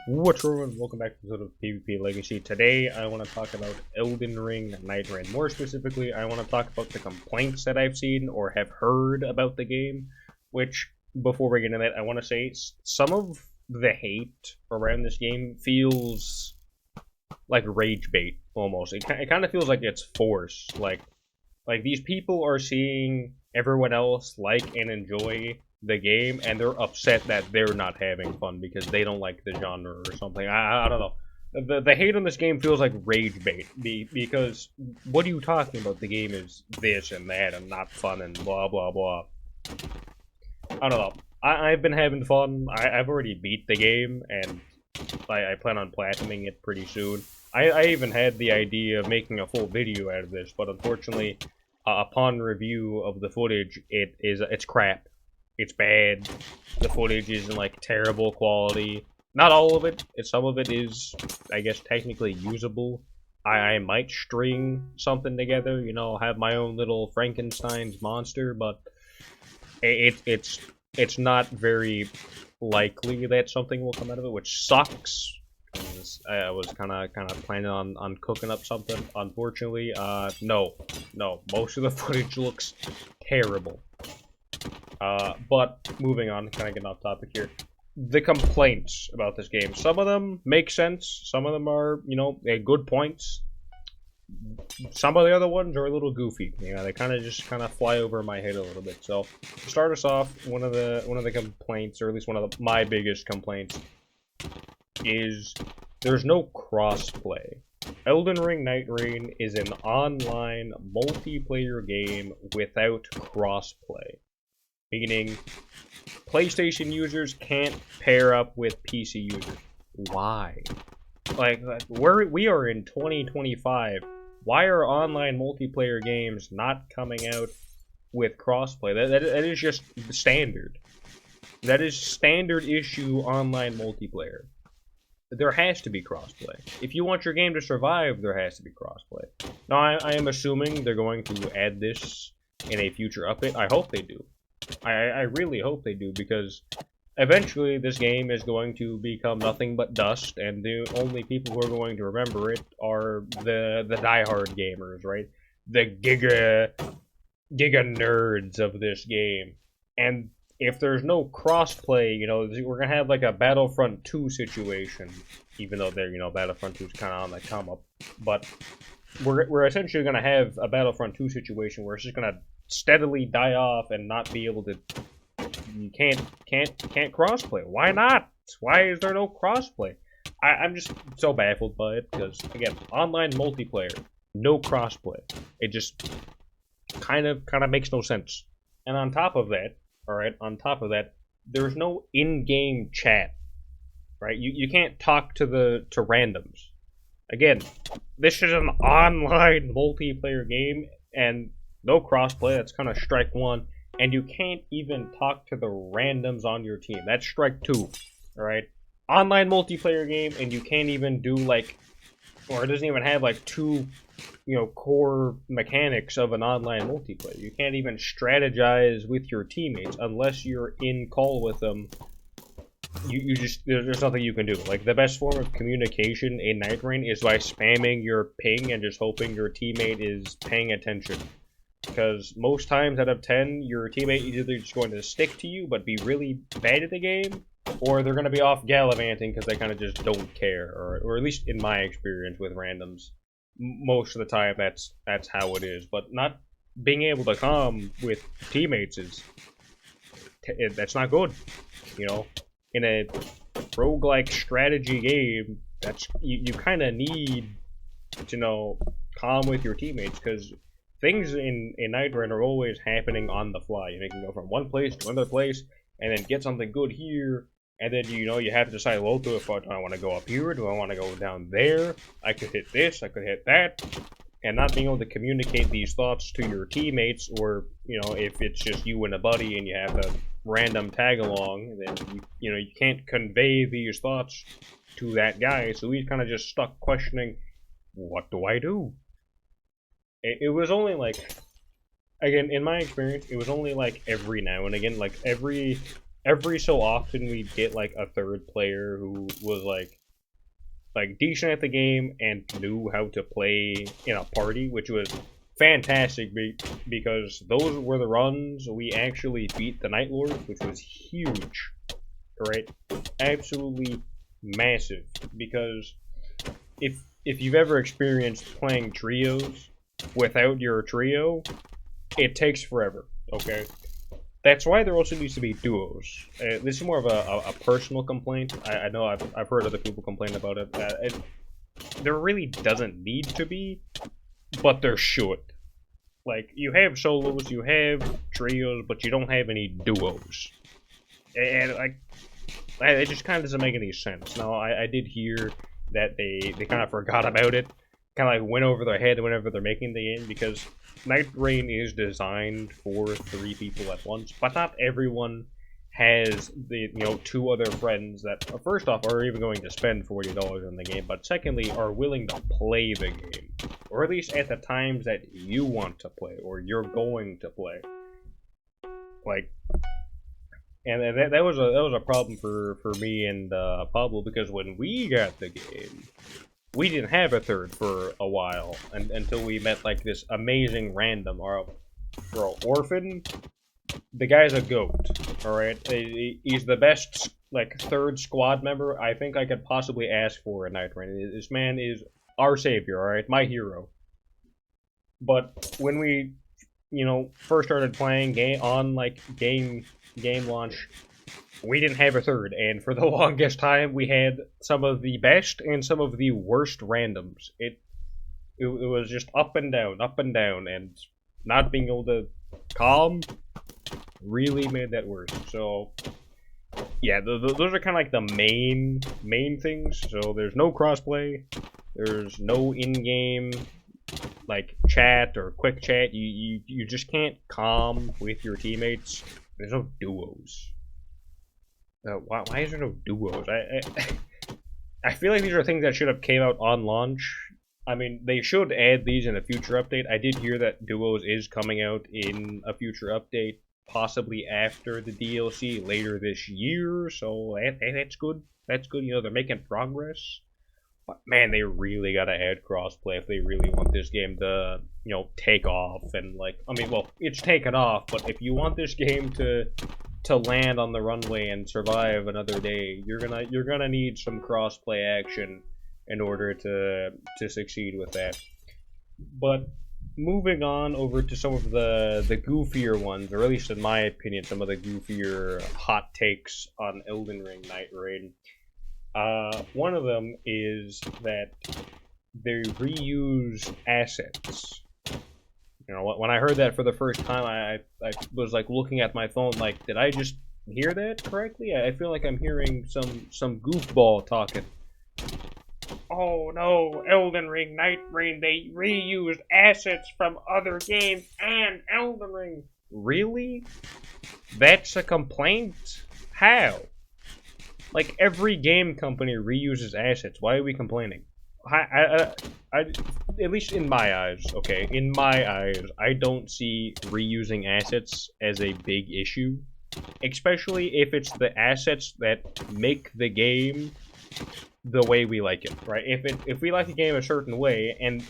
What's up, everyone? Welcome back to the episode of PvP Legacy. Today, I want to talk about Elden Ring Nightreign. More specifically, I want to talk about the complaints that I've seen or have heard about the game. Which, before we get into that, I want to say some of the hate around this game feels like rage bait, almost. It kind of feels like it's forced. Like these people are seeing everyone else like and enjoy the game, and they're upset that they're not having fun because they don't like the genre or something. I don't know. The hate on this game feels like rage bait because what are you talking about? The game is this and that and not fun and blah blah blah. I don't know. I've been having fun. I've already beat the game, and I plan on platinuming it pretty soon. I even had the idea of making a full video out of this, but unfortunately, upon review of the footage, it's crap. It's bad. The footage is in like terrible quality. Not all of it. Some of it is, I guess, technically usable. I might string something together, you know, have my own little Frankenstein's monster, but it's not very likely that something will come out of it, which sucks. I was kind of planning on cooking up something. Unfortunately, no. Most of the footage looks terrible. But moving on, kind of getting off topic here. The complaints about this game. Some of them make sense. Some of them are, you know, good points. Some of the other ones are a little goofy. You know, they kind of fly over my head a little bit. So, to start us off, one of the complaints, or at least one of my biggest complaints, is there's no crossplay. Elden Ring Nightreign is an online multiplayer game without crossplay. Meaning, PlayStation users can't pair up with PC users. Why? Like we are in 2025. Why are online multiplayer games not coming out with crossplay? That is just standard. That is standard issue online multiplayer. There has to be crossplay. If you want your game to survive, there has to be crossplay. Now, I am assuming they're going to add this in a future update. I hope they do. I really hope they do, because eventually this game is going to become nothing but dust, and the only people who are going to remember it are the diehard gamers, right? The giga nerds of this game. And if there's no crossplay, you know, we're gonna have like a Battlefront 2 situation, even though they're, you know, Battlefront 2 is kind of on the come up, but we're essentially gonna have a Battlefront 2 situation where it's just gonna steadily die off and not be able to. You can't crossplay. Why not? Why is there no crossplay? I'm just so baffled by it, because again, online multiplayer, no crossplay. It just kind of makes no sense. And on top of that, there's no in-game chat. Right? You can't talk to randoms. Again, this is an online multiplayer game, and no crossplay. That's kind of strike one. And you can't even talk to the randoms on your team. That's strike two. Alright? Online multiplayer game, and you can't even do like, or it doesn't even have like two, you know, core mechanics of an online multiplayer. You can't even strategize with your teammates unless you're in call with them. You just, there's nothing you can do. Like, the best form of communication in Nightreign is by spamming your ping and just hoping your teammate is paying attention. Because most times out of 10, your teammate is either just going to stick to you but be really bad at the game, or they're going to be off gallivanting because they kind of just don't care. Or at least in my experience with randoms, most of the time that's how it is. But not being able to calm with teammates that's not good. You know, in a roguelike strategy game, you kind of need to know calm with your teammates, because things in Nightreign are always happening on the fly. You can go from one place to another place, and then get something good here, and then, you know, you have to decide, well, do I want to go up here? Do I want to go down there? I could hit this, I could hit that. And not being able to communicate these thoughts to your teammates, or, you know, if it's just you and a buddy and you have a random tag along, then, you know, you can't convey these thoughts to that guy, so he's kind of just stuck questioning, what do I do? It was only like, again, in my experience, it was only like every now and again, like every every so often we'd get like a third player who was like decent at the game and knew how to play in a party, which was fantastic because those were the runs we actually beat the Night Lord, which was huge, right? Absolutely massive. Because if you've ever experienced playing trios without your trio, it takes forever. Okay, that's why there also needs to be duos. This is more of a personal complaint. I know I've heard other people complain about it. There really doesn't need to be, but there should. Like, you have solos, you have trios, but you don't have any duos. And, like, it just kind of doesn't make any sense. Now, I did hear that they kind of forgot about it. Kind of like went over their head whenever they're making the game, because Nightreign is designed for 3 people at once, but not everyone has the two other friends that first off are even going to spend $40 on the game, but secondly are willing to play the game, or at least at the times that you want to play or you're going to play. Like, and that was a problem for me and Pablo, because when we got the game, we didn't have a third for a while, until we met like this amazing random. Bro, Orphan, the guy's a goat. All right, he's the best like third squad member I think I could possibly ask for in Nightreign. This man is our savior. All right, my hero. But when we, first started playing game launch, we didn't have a third, and for the longest time we had some of the best and some of the worst randoms. It was just up and down, and not being able to calm really made that worse. So yeah, those are kind of like the main things. So there's no crossplay, there's no in-game like chat or quick chat. You just can't calm with your teammates. There's no duos. Why is there no duos? I feel like these are things that should have came out on launch. I mean, they should add these in a future update. I did hear that duos is coming out in a future update, possibly after the DLC later this year. So that's good. That's good. They're making progress. But man, they really gotta add crossplay if they really want this game to take off. And well, it's taken off, but if you want this game to land on the runway and survive another day, you're gonna need some crossplay action in order to succeed with that. But moving on over to some of the goofier ones, or at least in my opinion, some of the goofier hot takes on Elden Ring Nightreign. One of them is that they reuse assets. When I heard that for the first time, I was like looking at my phone, like, did I just hear that correctly? I feel like I'm hearing some goofball talking. Oh no, Elden Ring Nightreign, they reused assets from other games and Elden Ring. Really? That's a complaint? How? Like, every game company reuses assets. Why are we complaining? I at least in my eyes, okay? In my eyes, I don't see reusing assets as a big issue. Especially if it's the assets that make the game the way we like it, right? If we like the game a certain way, and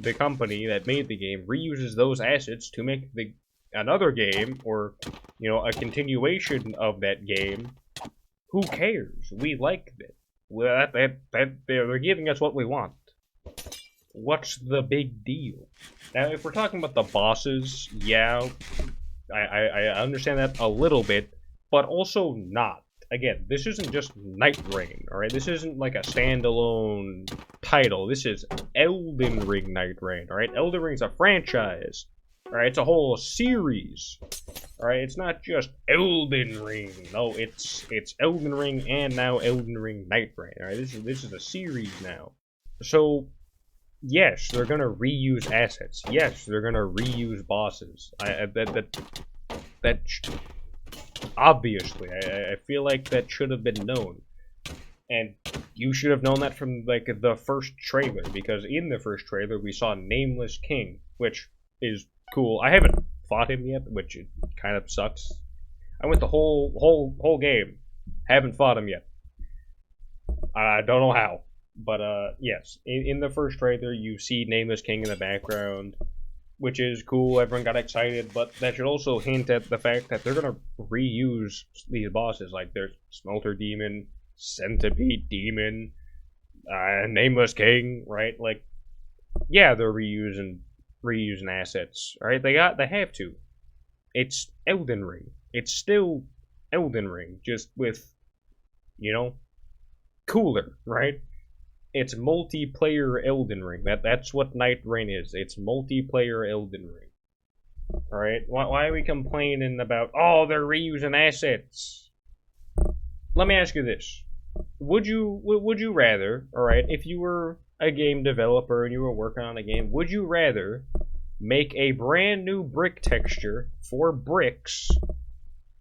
the company that made the game reuses those assets to make another game, or a continuation of that game, who cares? We like it. Well, they're giving us what we want. What's the big deal? Now, if we're talking about the bosses, yeah, I understand that a little bit, but also not. Again, this isn't just Nightreign, alright? This isn't like a standalone title. This is Elden Ring Nightreign, alright? Elden Ring's a franchise, alright? It's a whole series, alright? It's not just Elden Ring. No, it's Elden Ring and now Elden Ring Nightreign, alright? This is a series now. So, yes, they're gonna reuse assets. Yes, they're gonna reuse bosses. Obviously, I feel like that should have been known. And you should have known that from, like, the first trailer, because in the first trailer we saw Nameless King, which is cool. I haven't fought him yet, which kind of sucks. I went the whole game. Haven't fought him yet. I don't know how. But yes, in the first trailer you see Nameless King in the background, which is cool. Everyone got excited, but that should also hint at the fact that they're gonna reuse these bosses. Like there's Smelter Demon, Centipede Demon, Nameless King, right? Like, yeah, they're reusing assets, right? They have to. It's Elden Ring. It's still Elden Ring, just with, you know, cooler, right? It's multiplayer Elden Ring. That's what Nightreign is. It's multiplayer Elden Ring. Alright? Why are we complaining about, oh, they're reusing assets? Let me ask you this. Would you rather, alright, if you were a game developer and you were working on a game, would you rather make a brand new brick texture for bricks?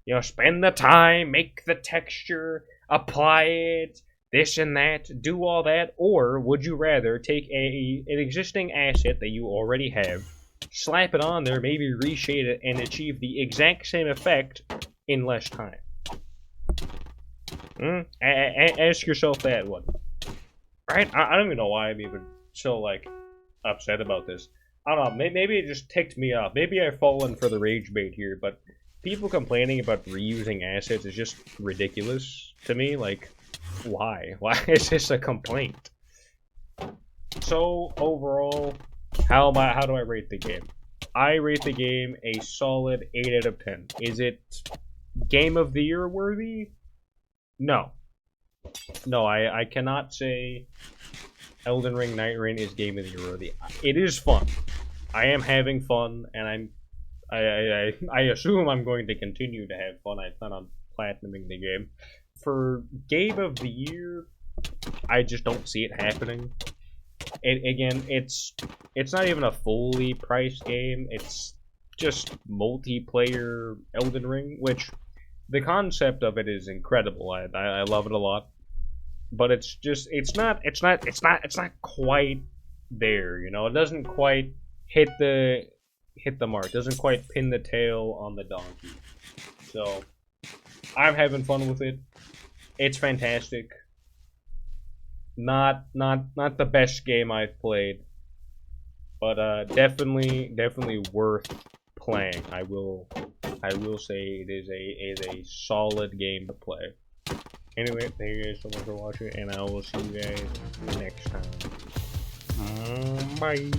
You know, spend the time, make the texture, apply it, this and that, do all that, or would you rather take an existing asset that you already have, slap it on there, maybe reshade it, and achieve the exact same effect in less time? Ask yourself that one. Right? I don't even know why I'm even so, like, upset about this. I don't know, maybe it just ticked me off. Maybe I've fallen for the rage bait here, but people complaining about reusing assets is just ridiculous to me. Like, why? Why is this a complaint? So, overall, how do I rate the game? I rate the game a solid 8 out of 10. Is it Game of the Year worthy? No. No, I cannot say Elden Ring Nightreign is Game of the Year worthy. It is fun. I am having fun, and I assume I'm going to continue to have fun. I plan on platinuming the game. For Game of the Year, I just don't see it happening. Again, it's not even a fully priced game. It's just multiplayer Elden Ring, which the concept of it is incredible. I love it a lot, but it's not quite there. You know, it doesn't quite hit the mark. It doesn't quite pin the tail on the donkey. So I'm having fun with it. It's fantastic. Not the best game I've played, but definitely worth playing. I will say it is a solid game to play. Anyway, thank you guys so much for watching, and I will see you guys next time. Bye.